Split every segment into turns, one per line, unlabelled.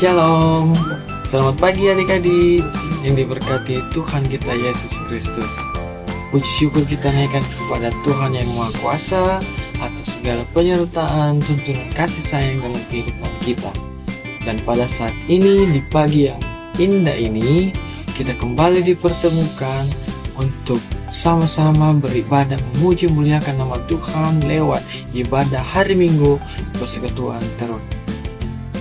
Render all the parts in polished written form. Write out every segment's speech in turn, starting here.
Shalom, selamat pagi adik-adik yang diberkati Tuhan kita Yesus Kristus. Puji syukur kita naikkan kepada Tuhan yang Maha Kuasa atas segala penyertaan, tuntunan kasih sayang dalam kehidupan kita. Dan pada saat ini, di pagi yang indah ini, kita kembali dipertemukan untuk sama-sama beribadah memuji muliakan nama Tuhan lewat ibadah hari Minggu Persekutuan Terus.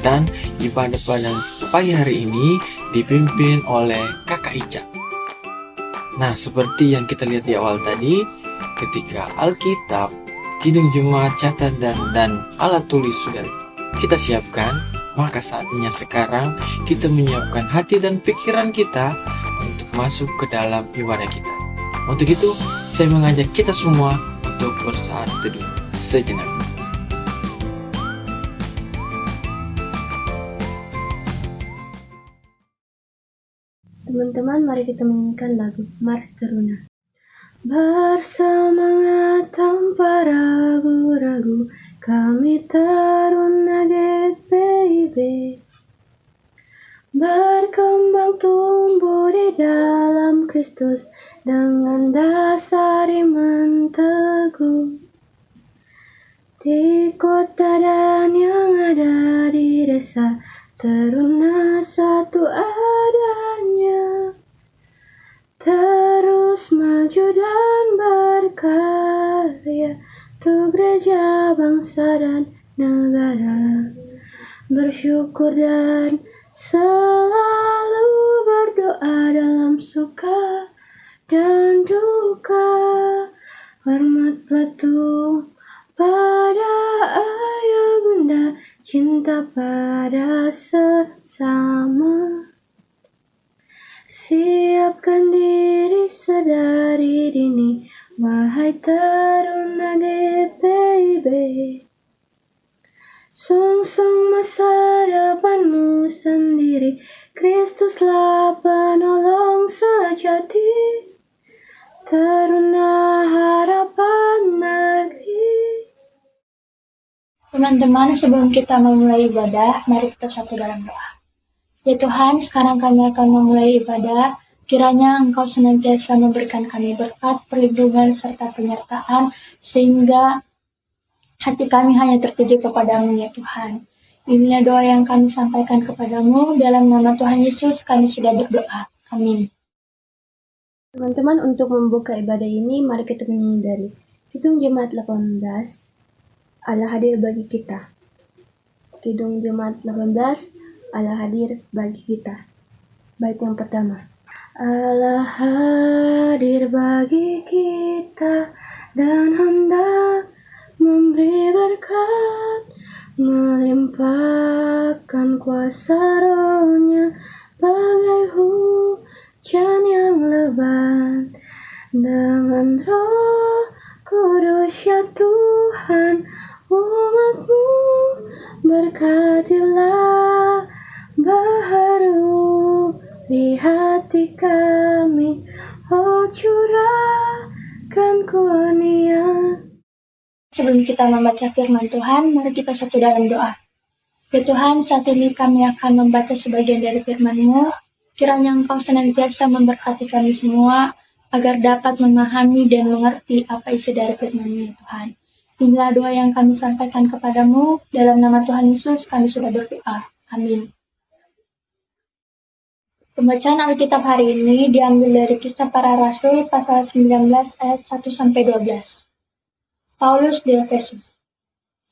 Dan ibadah pada pagi hari ini dipimpin oleh Kakak Ica. Nah, seperti yang kita lihat di awal tadi, ketika Alkitab, Kidung Jemaat, catatan dan alat tulis sudah kita siapkan, maka saatnya sekarang kita menyiapkan hati dan pikiran kita untuk masuk ke dalam ibadah kita. Untuk itu, saya mengajak kita semua untuk bersaat teduh sejenak.
Teman-teman, mari kita menyanyikan lagu Mars Teruna. Bersemangat tanpa ragu-ragu, kami Teruna GPIB. Berkembang tumbuh di dalam Kristus dengan dasar iman teguh. Di kota dan yang ada di desa, Teruna satu adanya. Terus maju dan berkarya untuk gereja, bangsa dan negara. Bersyukur dan selalu berdoa dalam suka dan duka. Hormat patuh pada ayah bunda, cinta pada sesama. Siapkan diri sedari dini, wahai Teruna GPIB. Songsong masa depanmu sendiri, Kristuslah penolong sejati. Teruna harapan negeri.
Teman-teman, sebelum kita memulai ibadah, mari kita satu dalam doa. Ya Tuhan, sekarang kami akan memulai ibadah. Kiranya Engkau senantiasa memberikan kami berkat, perlindungan, serta penyertaan, sehingga hati kami hanya tertuju kepadamu ya Tuhan. Inilah doa yang kami sampaikan kepadamu, dalam nama Tuhan Yesus kami sudah berdoa. Amin.
Teman-teman, untuk membuka ibadah ini, mari kita menyanyi dari Kidung Jemaat 18, Allah hadir bagi kita. Kidung Jemaat 18, Allah hadir bagi kita. Bait yang pertama. Allah hadir bagi kita dan hendak memberi berkat, melimpahkan kuasa Roh-Nya bagai hujan yang lebat. Dengan Roh Kudus ya Tuhan, umat-Mu berkatilah, baharui hati kami, oh curahkan kurnia.
Sebelum kita membaca firman Tuhan, mari kita satu dalam doa. Ya Tuhan, saat ini kami akan membaca sebagian dari firman-Mu. Kiranya Engkau senantiasa memberkati kami semua, agar dapat memahami dan mengerti apa isi dari firman-Mu ya Tuhan. Inilah doa yang kami sampaikan kepadamu, dalam nama Tuhan Yesus kami sudah berdoa. Amin. Pembacaan Alkitab hari ini diambil dari Kisah Para Rasul pasal 19 ayat 1-12. Paulus di Efesus.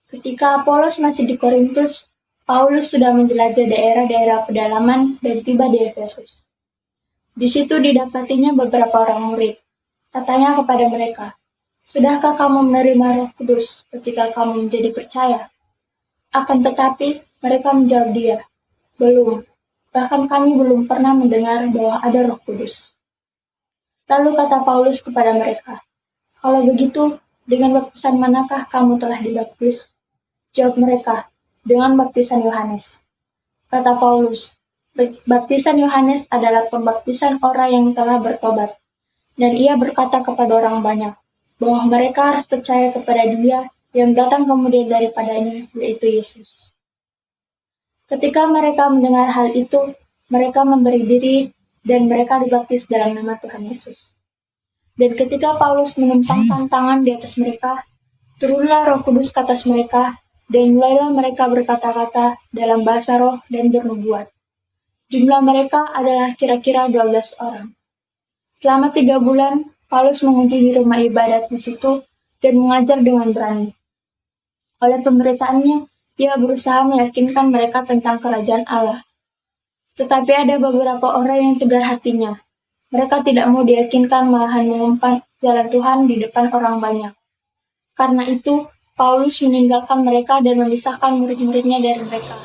Ketika Apolos masih di Korintus, Paulus sudah menjelajah daerah-daerah pedalaman dan tiba di Efesus. Di situ didapatinya beberapa orang murid. Katanya kepada mereka, "Sudahkah kamu menerima Roh Kudus ketika kamu menjadi percaya?" Akan tetapi mereka menjawab dia, "Belum. Bahkan kami belum pernah mendengar bahwa ada Roh Kudus." Lalu kata Paulus kepada mereka, "Kalau begitu, dengan baptisan manakah kamu telah dibaptis?" Jawab mereka, "Dengan baptisan Yohanes." Kata Paulus, "Baptisan Yohanes adalah pembaptisan orang yang telah bertobat." Dan ia berkata kepada orang banyak, bahwa mereka harus percaya kepada Dia yang datang kemudian daripadanya, yaitu Yesus. Ketika mereka mendengar hal itu, mereka memberi diri dan mereka dibaptis dalam nama Tuhan Yesus. Dan ketika Paulus menumpangkan tangan di atas mereka, turunlah Roh Kudus ke atas mereka, dan mulailah mereka berkata-kata dalam bahasa roh dan bernubuat. Jumlah mereka adalah kira-kira 12 orang. Selama 3 bulan, Paulus mengunjungi rumah ibadat di situ dan mengajar dengan berani. Oleh pemberitaannya, ia berusaha meyakinkan mereka tentang kerajaan Allah. Tetapi ada beberapa orang yang tegar hatinya. Mereka tidak mau diyakinkan, malahan mengumpat jalan Tuhan di depan orang banyak. Karena itu, Paulus meninggalkan mereka dan memisahkan murid-muridnya dari mereka.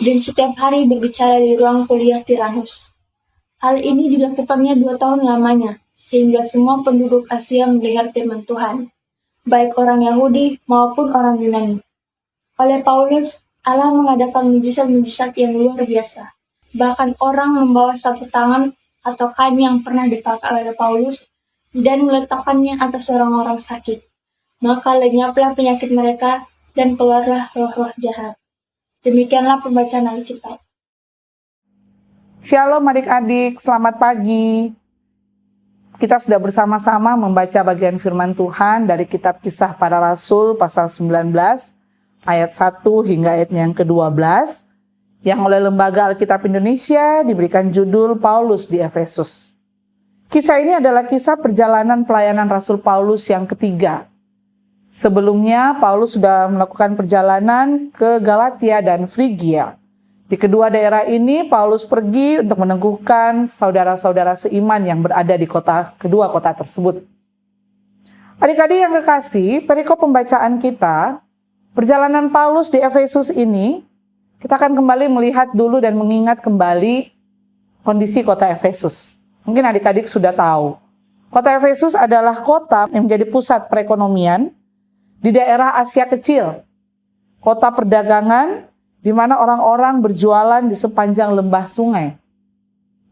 Dan setiap hari berbicara di ruang kuliah Tiranus. Hal ini dilakukannya 2 tahun lamanya, sehingga semua penduduk Asia mendengar firman Tuhan, baik orang Yahudi maupun orang Yunani. Oleh Paulus, Allah mengadakan mujizat-mujizat yang luar biasa. Bahkan orang membawa sapu tangan atau kain yang pernah dipakai oleh Paulus dan meletakkannya atas orang-orang sakit. Maka lenyaplah penyakit mereka dan keluarlah roh-roh jahat. Demikianlah pembacaan Alkitab.
Shalom adik-adik, selamat pagi. Kita sudah bersama-sama membaca bagian firman Tuhan dari kitab Kisah Para Rasul pasal 19 ayat 1 hingga ayat yang ke-12 yang oleh Lembaga Alkitab Indonesia diberikan judul Paulus di Efesus. Kisah ini adalah kisah perjalanan pelayanan Rasul Paulus yang ketiga. Sebelumnya Paulus sudah melakukan perjalanan ke Galatia dan Frigia. Di kedua daerah ini Paulus pergi untuk meneguhkan saudara-saudara seiman yang berada di kedua kota tersebut. Adik-adik yang kekasih, perikop pembacaan kita, perjalanan Paulus di Efesus ini, kita akan kembali melihat dulu dan mengingat kembali kondisi kota Efesus. Mungkin adik-adik sudah tahu. Kota Efesus adalah kota yang menjadi pusat perekonomian di daerah Asia Kecil. Kota perdagangan di mana orang-orang berjualan di sepanjang lembah sungai.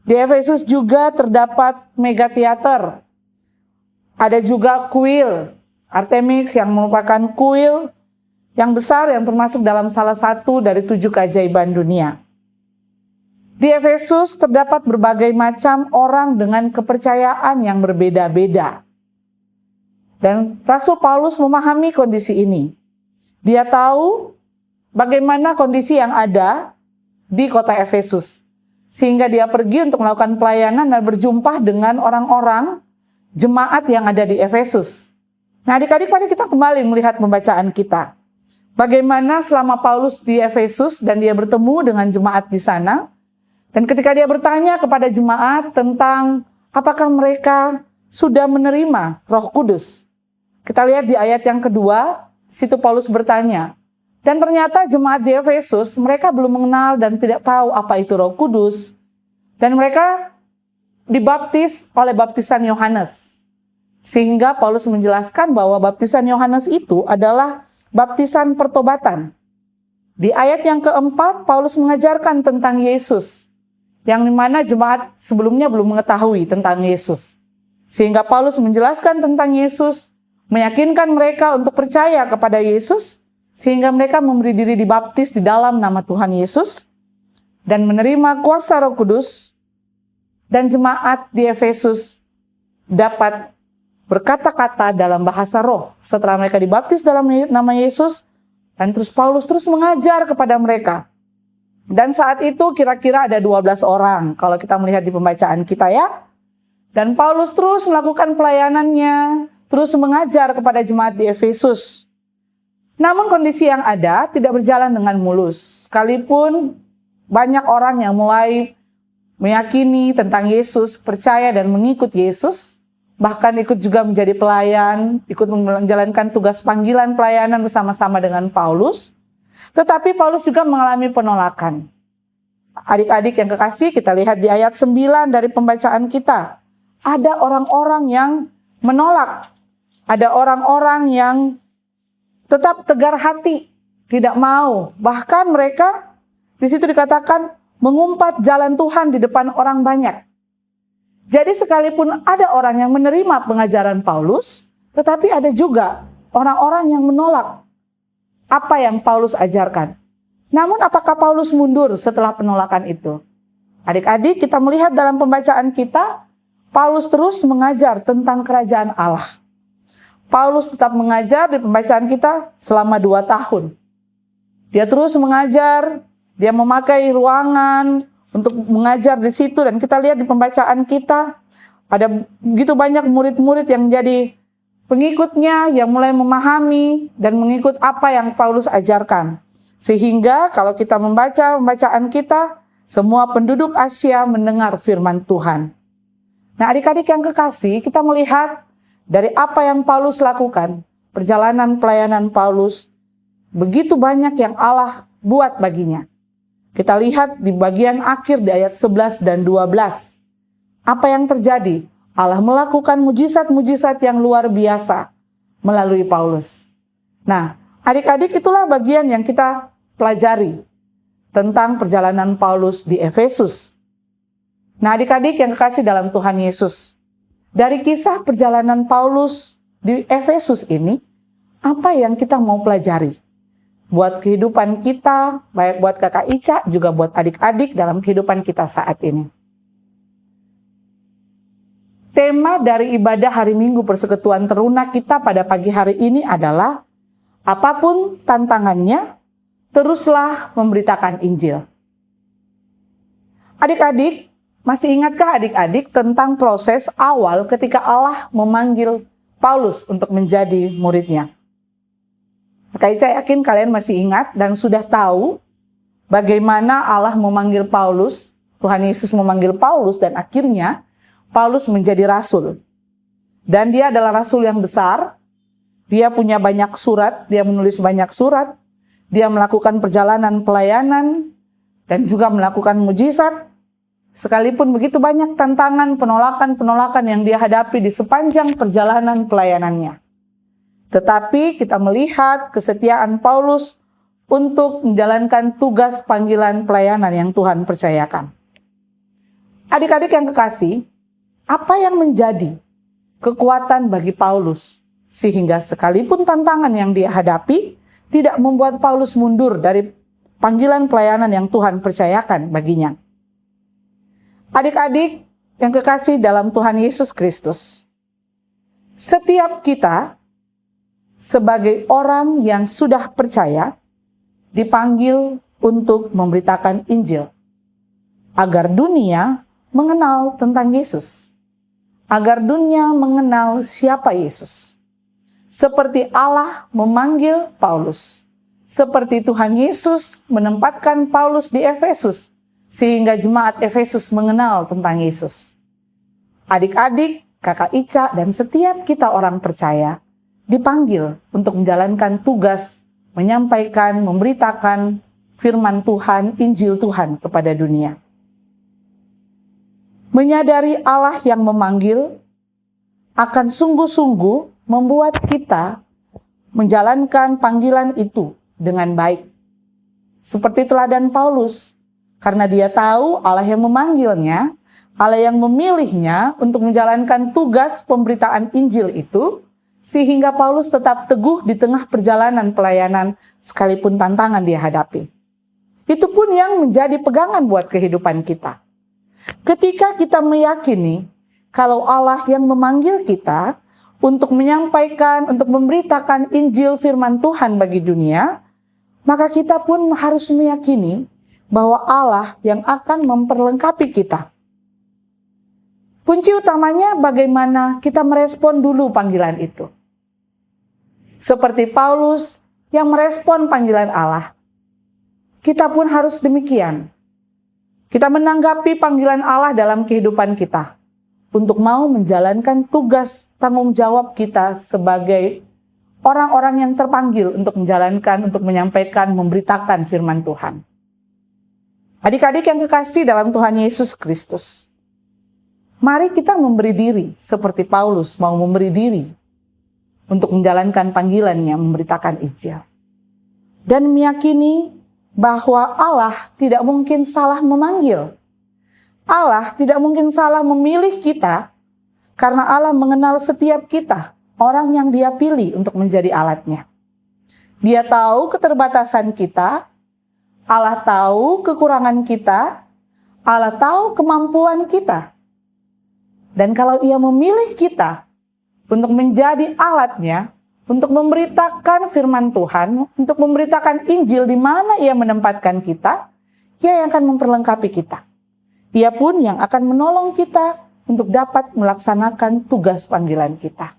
Di Efesus juga terdapat megateater. Ada juga kuil Artemis yang merupakan kuil yang besar yang termasuk dalam salah satu dari 7 keajaiban dunia. Di Efesus terdapat berbagai macam orang dengan kepercayaan yang berbeda-beda. Dan Rasul Paulus memahami kondisi ini. Dia tahu bagaimana kondisi yang ada di kota Efesus. Sehingga dia pergi untuk melakukan pelayanan dan berjumpa dengan orang-orang jemaat yang ada di Efesus. Nah adik-adik, mari kita kembali melihat pembacaan kita. Bagaimana selama Paulus di Efesus dan dia bertemu dengan jemaat di sana. Dan ketika dia bertanya kepada jemaat tentang apakah mereka sudah menerima Roh Kudus. Kita lihat di ayat yang kedua, situ Paulus bertanya. Dan ternyata jemaat di Efesus mereka belum mengenal dan tidak tahu apa itu Roh Kudus. Dan mereka dibaptis oleh baptisan Yohanes. Sehingga Paulus menjelaskan bahwa baptisan Yohanes itu adalah baptisan pertobatan. Di ayat yang keempat, Paulus mengajarkan tentang Yesus, yang dimana jemaat sebelumnya belum mengetahui tentang Yesus. Sehingga Paulus menjelaskan tentang Yesus, meyakinkan mereka untuk percaya kepada Yesus, sehingga mereka memberi diri dibaptis di dalam nama Tuhan Yesus, dan menerima kuasa Roh Kudus, dan jemaat di Efesus dapat berkata-kata dalam bahasa roh setelah mereka dibaptis dalam nama Yesus, dan terus Paulus terus mengajar kepada mereka. Dan saat itu kira-kira ada 12 orang kalau kita melihat di pembacaan kita ya. Dan Paulus terus melakukan pelayanannya, terus mengajar kepada jemaat di Efesus. Namun kondisi yang ada tidak berjalan dengan mulus. Sekalipun banyak orang yang mulai meyakini tentang Yesus, percaya dan mengikut Yesus, bahkan ikut juga menjadi pelayan, ikut menjalankan tugas panggilan pelayanan bersama-sama dengan Paulus. Tetapi Paulus juga mengalami penolakan. Adik-adik yang kekasih, kita lihat di ayat 9 dari pembacaan kita. Ada orang-orang yang menolak. Ada orang-orang yang tetap tegar hati, tidak mau. Bahkan mereka di situ dikatakan mengumpat jalan Tuhan di depan orang banyak. Jadi sekalipun ada orang yang menerima pengajaran Paulus, tetapi ada juga orang-orang yang menolak apa yang Paulus ajarkan. Namun apakah Paulus mundur setelah penolakan itu? Adik-adik, kita melihat dalam pembacaan kita, Paulus terus mengajar tentang kerajaan Allah. Paulus tetap mengajar di pembacaan kita selama 2 tahun. Dia terus mengajar, dia memakai ruangan untuk mengajar di situ, dan kita lihat di pembacaan kita, ada begitu banyak murid-murid yang menjadi pengikutnya, yang mulai memahami dan mengikut apa yang Paulus ajarkan. Sehingga kalau kita membaca pembacaan kita, semua penduduk Asia mendengar firman Tuhan. Nah, adik-adik yang kekasih, kita melihat dari apa yang Paulus lakukan, perjalanan pelayanan Paulus, begitu banyak yang Allah buat baginya. Kita lihat di bagian akhir di ayat 11 dan 12. Apa yang terjadi? Allah melakukan mujizat-mujizat yang luar biasa melalui Paulus. Nah, adik-adik, itulah bagian yang kita pelajari tentang perjalanan Paulus di Efesus. Nah, adik-adik yang kekasih dalam Tuhan Yesus, dari kisah perjalanan Paulus di Efesus ini, apa yang kita mau pelajari? Buat kehidupan kita, baik buat kakak Ica, juga buat adik-adik dalam kehidupan kita saat ini. Tema dari ibadah hari Minggu Persekutuan Teruna kita pada pagi hari ini adalah, apapun tantangannya, teruslah memberitakan Injil. Adik-adik, masih ingatkah adik-adik tentang proses awal ketika Allah memanggil Paulus untuk menjadi muridnya? Kak Ica yakin kalian masih ingat dan sudah tahu bagaimana Allah memanggil Paulus, Tuhan Yesus memanggil Paulus, dan akhirnya Paulus menjadi rasul. Dan dia adalah rasul yang besar, dia punya banyak surat, dia menulis banyak surat, dia melakukan perjalanan pelayanan, dan juga melakukan mujizat. Sekalipun begitu banyak tantangan, penolakan-penolakan yang dia hadapi di sepanjang perjalanan pelayanannya. Tetapi kita melihat kesetiaan Paulus untuk menjalankan tugas panggilan pelayanan yang Tuhan percayakan. Adik-adik yang kekasih, apa yang menjadi kekuatan bagi Paulus sehingga sekalipun tantangan yang dia hadapi tidak membuat Paulus mundur dari panggilan pelayanan yang Tuhan percayakan baginya? Adik-adik yang kekasih dalam Tuhan Yesus Kristus, setiap kita sebagai orang yang sudah percaya dipanggil untuk memberitakan Injil agar dunia mengenal tentang Yesus, agar dunia mengenal siapa Yesus. Seperti Allah memanggil Paulus, seperti Tuhan Yesus menempatkan Paulus di Efesus, sehingga jemaat Efesus mengenal tentang Yesus. Adik-adik, kakak Ica, dan setiap kita orang percaya dipanggil untuk menjalankan tugas, menyampaikan, memberitakan firman Tuhan, Injil Tuhan kepada dunia. Menyadari Allah yang memanggil akan sungguh-sungguh membuat kita menjalankan panggilan itu dengan baik. Seperti teladan Paulus, karena dia tahu Allah yang memanggilnya, Allah yang memilihnya untuk menjalankan tugas pemberitaan Injil itu, sehingga Paulus tetap teguh di tengah perjalanan pelayanan sekalipun tantangan dia hadapi. Itu pun yang menjadi pegangan buat kehidupan kita. Ketika kita meyakini kalau Allah yang memanggil kita untuk menyampaikan, untuk memberitakan Injil firman Tuhan bagi dunia, maka kita pun harus meyakini bahwa Allah yang akan memperlengkapi kita. Kunci utamanya bagaimana kita merespon dulu panggilan itu. Seperti Paulus yang merespon panggilan Allah, kita pun harus demikian. Kita menanggapi panggilan Allah dalam kehidupan kita untuk mau menjalankan tugas tanggung jawab kita sebagai orang-orang yang terpanggil untuk menjalankan, untuk menyampaikan, memberitakan firman Tuhan. Adik-adik yang kekasih dalam Tuhan Yesus Kristus, mari kita memberi diri seperti Paulus mau memberi diri untuk menjalankan panggilannya, memberitakan Injil. Dan meyakini bahwa Allah tidak mungkin salah memanggil. Allah tidak mungkin salah memilih kita karena Allah mengenal setiap kita, orang yang Dia pilih untuk menjadi alatnya. Dia tahu keterbatasan kita, Allah tahu kekurangan kita, Allah tahu kemampuan kita. Dan kalau Ia memilih kita untuk menjadi alatnya, untuk memberitakan firman Tuhan, untuk memberitakan Injil di mana Ia menempatkan kita, Ia yang akan memperlengkapi kita. Ia pun yang akan menolong kita untuk dapat melaksanakan tugas panggilan kita.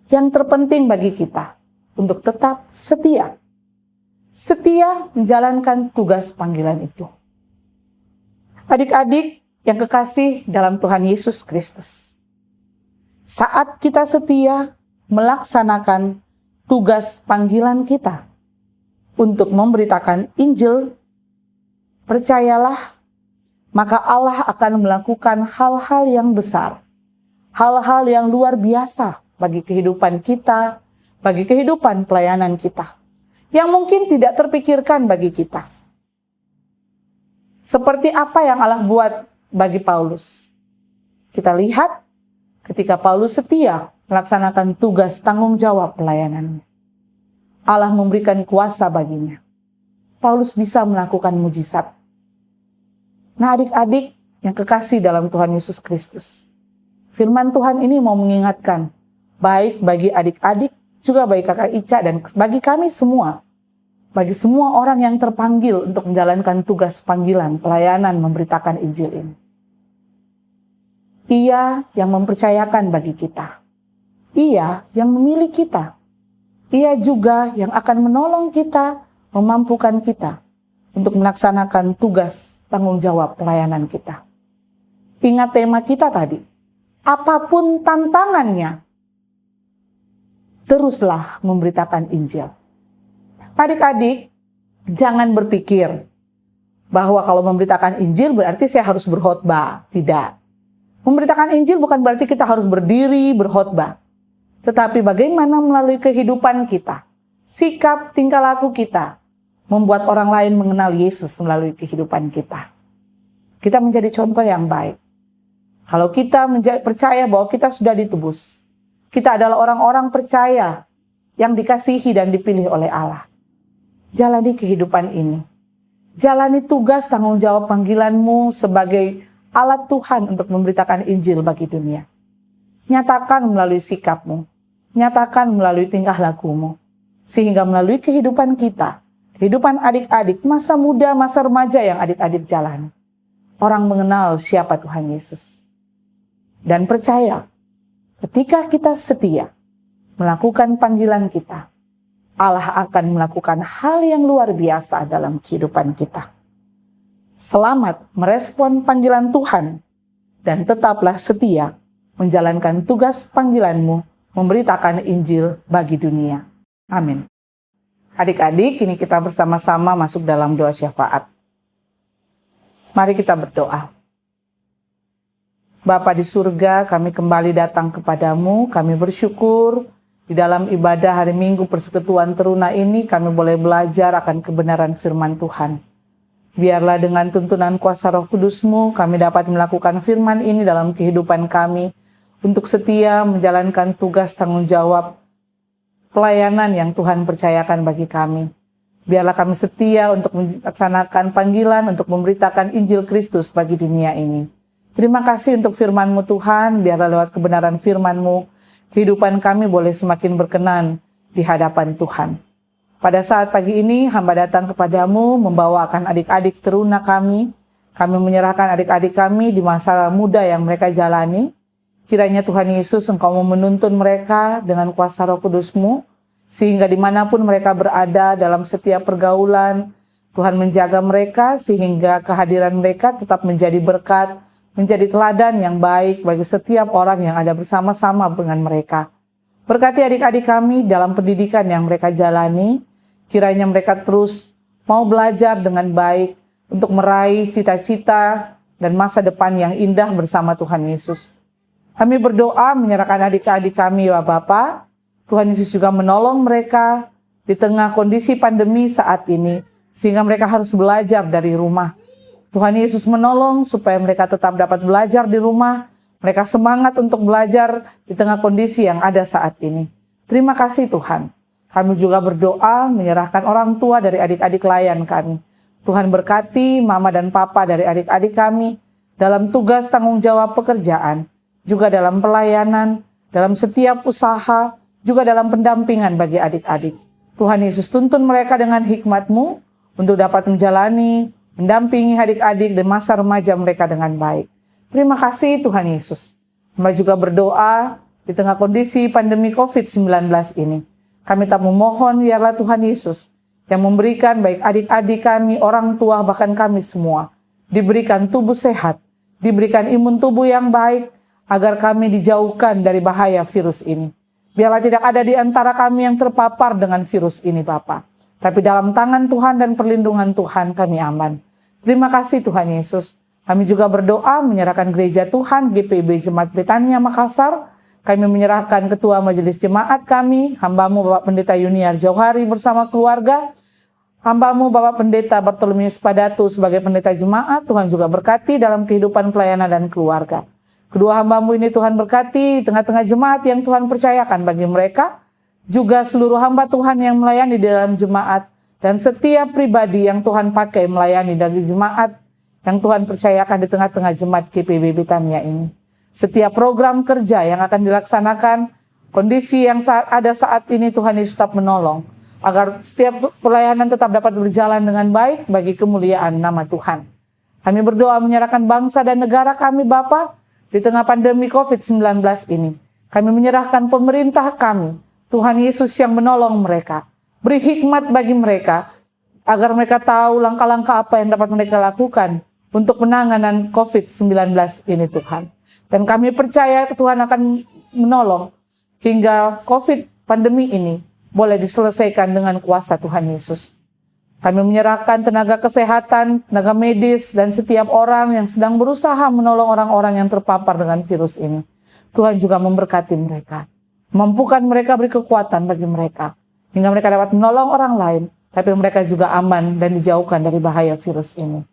Yang terpenting bagi kita, untuk tetap setia. Setia menjalankan tugas panggilan itu. Adik-adik yang kekasih dalam Tuhan Yesus Kristus. Saat kita setia melaksanakan tugas panggilan kita untuk memberitakan Injil, percayalah, maka Allah akan melakukan hal-hal yang besar, hal-hal yang luar biasa bagi kehidupan kita, bagi kehidupan pelayanan kita, yang mungkin tidak terpikirkan bagi kita. Seperti apa yang Allah buat bagi Paulus. Kita lihat ketika Paulus setia melaksanakan tugas tanggung jawab pelayanannya. Allah memberikan kuasa baginya. Paulus bisa melakukan mujizat. Nah, adik-adik yang kekasih dalam Tuhan Yesus Kristus, firman Tuhan ini mau mengingatkan, baik bagi adik-adik, juga bagi kakak Ica, dan bagi kami semua, bagi semua orang yang terpanggil untuk menjalankan tugas panggilan pelayanan memberitakan Injil ini. Ia yang mempercayakan bagi kita. Ia yang memilih kita. Ia juga yang akan menolong kita, memampukan kita untuk melaksanakan tugas tanggung jawab pelayanan kita. Ingat tema kita tadi, apapun tantangannya, teruslah memberitakan Injil. Adik-adik, jangan berpikir bahwa kalau memberitakan Injil berarti saya harus berkhotbah. Tidak. Memberitakan Injil bukan berarti kita harus berdiri berkhotbah. Tetapi bagaimana melalui kehidupan kita, sikap tingkah laku kita, membuat orang lain mengenal Yesus melalui kehidupan kita. Kita menjadi contoh yang baik. Kalau kita percaya bahwa kita sudah ditebus, kita adalah orang-orang percaya yang dikasihi dan dipilih oleh Allah. Jalani kehidupan ini. Jalani tugas tanggung jawab panggilanmu sebagai alat Tuhan untuk memberitakan Injil bagi dunia. Nyatakan melalui sikapmu. Nyatakan melalui tingkah lakumu. Sehingga melalui kehidupan kita, kehidupan adik-adik, masa muda, masa remaja yang adik-adik jalani, orang mengenal siapa Tuhan Yesus. Dan percaya, ketika kita setia melakukan panggilan kita, Allah akan melakukan hal yang luar biasa dalam kehidupan kita. Selamat merespon panggilan Tuhan dan tetaplah setia menjalankan tugas panggilanmu memberitakan Injil bagi dunia. Amin. Adik-adik, kini kita bersama-sama masuk dalam doa syafaat. Mari kita berdoa. Bapa di surga, kami kembali datang kepadamu, kami bersyukur di dalam ibadah hari Minggu Persekutuan Teruna ini kami boleh belajar akan kebenaran firman Tuhan. Biarlah dengan tuntunan kuasa Roh Kudus-Mu kami dapat melakukan firman ini dalam kehidupan kami untuk setia menjalankan tugas tanggung jawab pelayanan yang Tuhan percayakan bagi kami. Biarlah kami setia untuk melaksanakan panggilan untuk memberitakan Injil Kristus bagi dunia ini. Terima kasih untuk firman-Mu Tuhan, biarlah lewat kebenaran firman-Mu, kehidupan kami boleh semakin berkenan di hadapan Tuhan. Pada saat pagi ini, hamba datang kepadamu, membawakan adik-adik teruna kami. Kami menyerahkan adik-adik kami di masa muda yang mereka jalani. Kiranya Tuhan Yesus, Engkau menuntun mereka dengan kuasa Roh Kudus-Mu, sehingga dimanapun mereka berada dalam setiap pergaulan, Tuhan menjaga mereka, sehingga kehadiran mereka tetap menjadi berkat, menjadi teladan yang baik bagi setiap orang yang ada bersama-sama dengan mereka. Berkati adik-adik kami dalam pendidikan yang mereka jalani, kiranya mereka terus mau belajar dengan baik untuk meraih cita-cita dan masa depan yang indah bersama Tuhan Yesus. Kami berdoa menyerahkan adik-adik kami ya Bapa. Tuhan Yesus juga menolong mereka di tengah kondisi pandemi saat ini, sehingga mereka harus belajar dari rumah. Tuhan Yesus menolong supaya mereka tetap dapat belajar di rumah. Mereka semangat untuk belajar di tengah kondisi yang ada saat ini. Terima kasih Tuhan. Kami juga berdoa menyerahkan orang tua dari adik-adik layan kami. Tuhan berkati mama dan papa dari adik-adik kami dalam tugas tanggung jawab pekerjaan, juga dalam pelayanan, dalam setiap usaha, juga dalam pendampingan bagi adik-adik. Tuhan Yesus tuntun mereka dengan hikmat-Mu untuk dapat menjalani, mendampingi adik-adik dan masa remaja mereka dengan baik. Terima kasih Tuhan Yesus. Kami juga berdoa di tengah kondisi pandemi COVID-19 ini. Kami tak memohon biarlah Tuhan Yesus yang memberikan baik adik-adik kami, orang tua, bahkan kami semua, diberikan tubuh sehat, diberikan imun tubuh yang baik, agar kami dijauhkan dari bahaya virus ini. Biarlah tidak ada di antara kami yang terpapar dengan virus ini, Bapa. Tapi dalam tangan Tuhan dan perlindungan Tuhan kami aman. Terima kasih Tuhan Yesus. Kami juga berdoa menyerahkan gereja Tuhan, GPIB Jemaat Betania Makassar. Kami menyerahkan Ketua Majelis Jemaat kami, hamba-Mu Bapak Pendeta Yuniar Jauhari bersama keluarga, hamba-Mu Bapak Pendeta Bartolomeus Padatu sebagai pendeta jemaat. Tuhan juga berkati dalam kehidupan pelayanan dan keluarga. Kedua hamba-Mu ini Tuhan berkati tengah-tengah jemaat yang Tuhan percayakan bagi mereka, juga seluruh hamba Tuhan yang melayani di dalam jemaat, dan setiap pribadi yang Tuhan pakai melayani dari jemaat yang Tuhan percayakan di tengah-tengah jemaat GPIB Betania ini. Setiap program kerja yang akan dilaksanakan, kondisi yang ada saat ini Tuhan Yesus tetap menolong, agar setiap pelayanan tetap dapat berjalan dengan baik bagi kemuliaan nama Tuhan. Kami berdoa menyerahkan bangsa dan negara kami Bapa di tengah pandemi COVID-19 ini. Kami menyerahkan pemerintah kami, Tuhan Yesus yang menolong mereka. Beri hikmat bagi mereka, agar mereka tahu langkah-langkah apa yang dapat mereka lakukan untuk penanganan COVID-19 ini Tuhan. Dan kami percaya Tuhan akan menolong hingga COVID pandemi ini boleh diselesaikan dengan kuasa Tuhan Yesus. Kami menyerahkan tenaga kesehatan, tenaga medis, dan setiap orang yang sedang berusaha menolong orang-orang yang terpapar dengan virus ini. Tuhan juga memberkati mereka. Mampukan mereka, beri kekuatan bagi mereka. Hingga mereka dapat menolong orang lain, tapi mereka juga aman dan dijauhkan dari bahaya virus ini.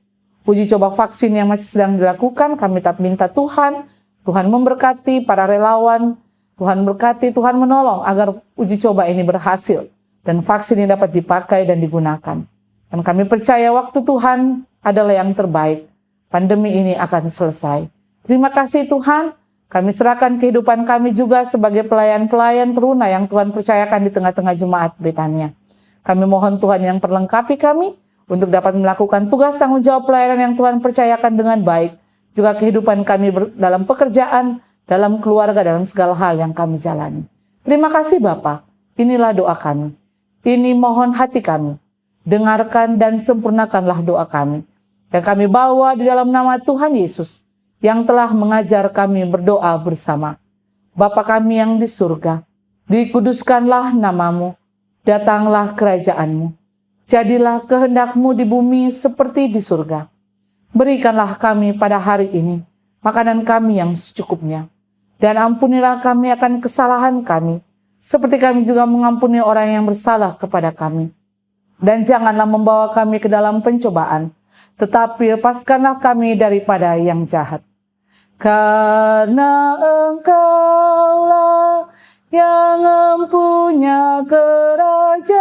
Uji coba vaksin yang masih sedang dilakukan, kami tetap minta Tuhan memberkati para relawan, Tuhan berkati, Tuhan menolong agar uji coba ini berhasil dan vaksin ini dapat dipakai dan digunakan. Dan kami percaya waktu Tuhan adalah yang terbaik. Pandemi ini akan selesai. Terima kasih Tuhan, kami serahkan kehidupan kami juga sebagai pelayan-pelayan teruna yang Tuhan percayakan di tengah-tengah jemaat Betania. Kami mohon Tuhan yang perlengkapi kami untuk dapat melakukan tugas tanggung jawab pelayanan yang Tuhan percayakan dengan baik. Juga kehidupan kami dalam pekerjaan, dalam keluarga, dalam segala hal yang kami jalani. Terima kasih Bapa. Inilah doa kami. Ini mohon hati kami. Dengarkan dan sempurnakanlah doa kami. Yang kami bawa di dalam nama Tuhan Yesus, yang telah mengajar kami berdoa bersama. Bapa kami yang di surga, dikuduskanlah namamu, datanglah kerajaan-Mu. Jadilah kehendak-Mu di bumi seperti di surga. Berikanlah kami pada hari ini makanan kami yang secukupnya. Dan ampunilah kami akan kesalahan kami, seperti kami juga mengampuni orang yang bersalah kepada kami. Dan janganlah membawa kami ke dalam pencobaan, tetapi lepaskanlah kami daripada yang jahat. Karena Engkaulah yang mempunyai kerajaan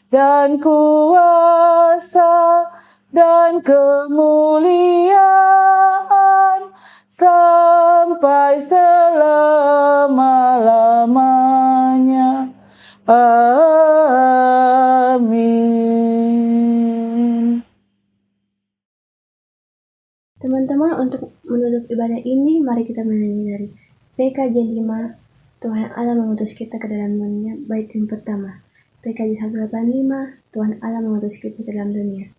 dan kuasa dan kemuliaan sampai selama-lamanya. Amin.
Teman-teman, untuk menutup ibadah ini, mari kita menyanyi dari PKJ 5, Tuhan Allah mengutus kita ke dalam dunia, bait yang pertama. PKJ 185, Tuhan Allah mengutus kita ke dalam dunia.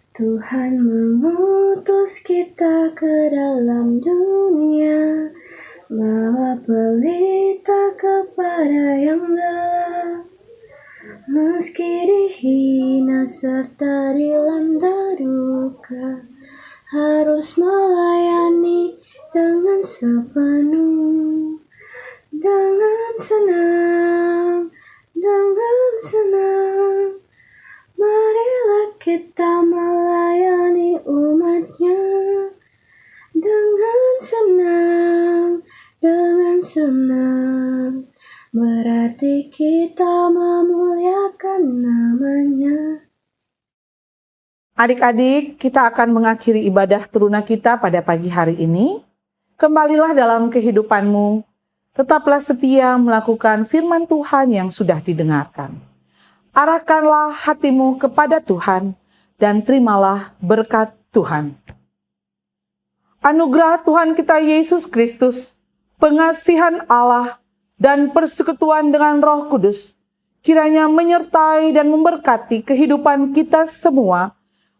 Tuhan mengutus kita ke dalam dunia, bawa pelita kepada yang gelap. Meski dihina serta dilanda duka, harus melayani dengan sepenuh, dengan senang, dengan senang. Marilah kita melayani umat-Nya dengan senang, dengan senang. Berarti kita memuliakan nama-Nya.
Adik-adik, kita akan mengakhiri ibadah teruna kita pada pagi hari ini. Kembalilah dalam kehidupanmu. Tetaplah setia melakukan firman Tuhan yang sudah didengarkan. Arahkanlah hatimu kepada Tuhan dan terimalah berkat Tuhan. Anugerah Tuhan kita Yesus Kristus, pengasihan Allah, dan persekutuan dengan Roh Kudus, kiranya menyertai dan memberkati kehidupan kita semua,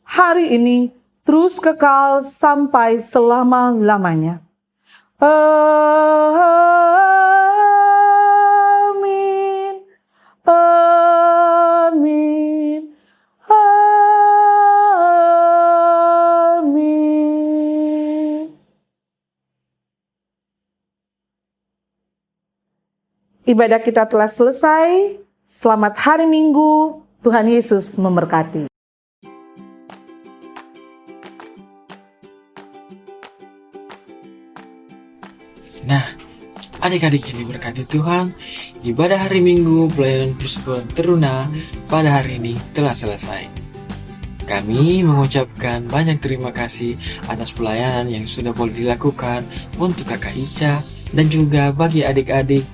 hari ini terus kekal sampai selama-lamanya. Amin. Amin. Amin. Ibadah kita telah selesai. Selamat hari Minggu. Tuhan Yesus memberkati.
Nah, adik-adik yang diberkati Tuhan, ibadah hari Minggu pelayanan persekutuan teruna pada hari ini telah selesai. Kami mengucapkan banyak terima kasih atas pelayanan yang sudah boleh dilakukan untuk Kakak Ica dan juga bagi adik-adik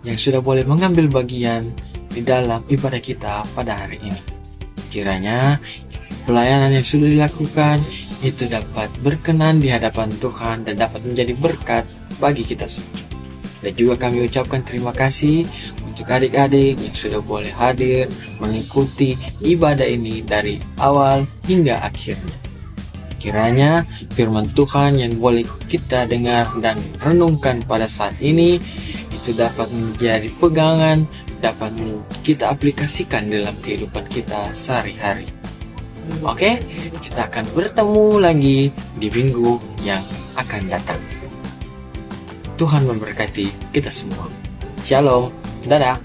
yang sudah boleh mengambil bagian di dalam ibadah kita pada hari ini. Kiranya pelayanan yang sudah dilakukan itu dapat berkenan di hadapan Tuhan dan dapat menjadi berkat bagi kita semua. Dan juga kami ucapkan terima kasih untuk adik-adik yang sudah boleh hadir mengikuti ibadah ini dari awal hingga akhirnya. Kiranya firman Tuhan yang boleh kita dengar dan renungkan pada saat ini itu dapat menjadi pegangan, dapat kita aplikasikan dalam kehidupan kita sehari-hari. Oke, kita akan bertemu lagi di minggu yang akan datang. Tuhan memberkati kita semua. Shalom, dadah.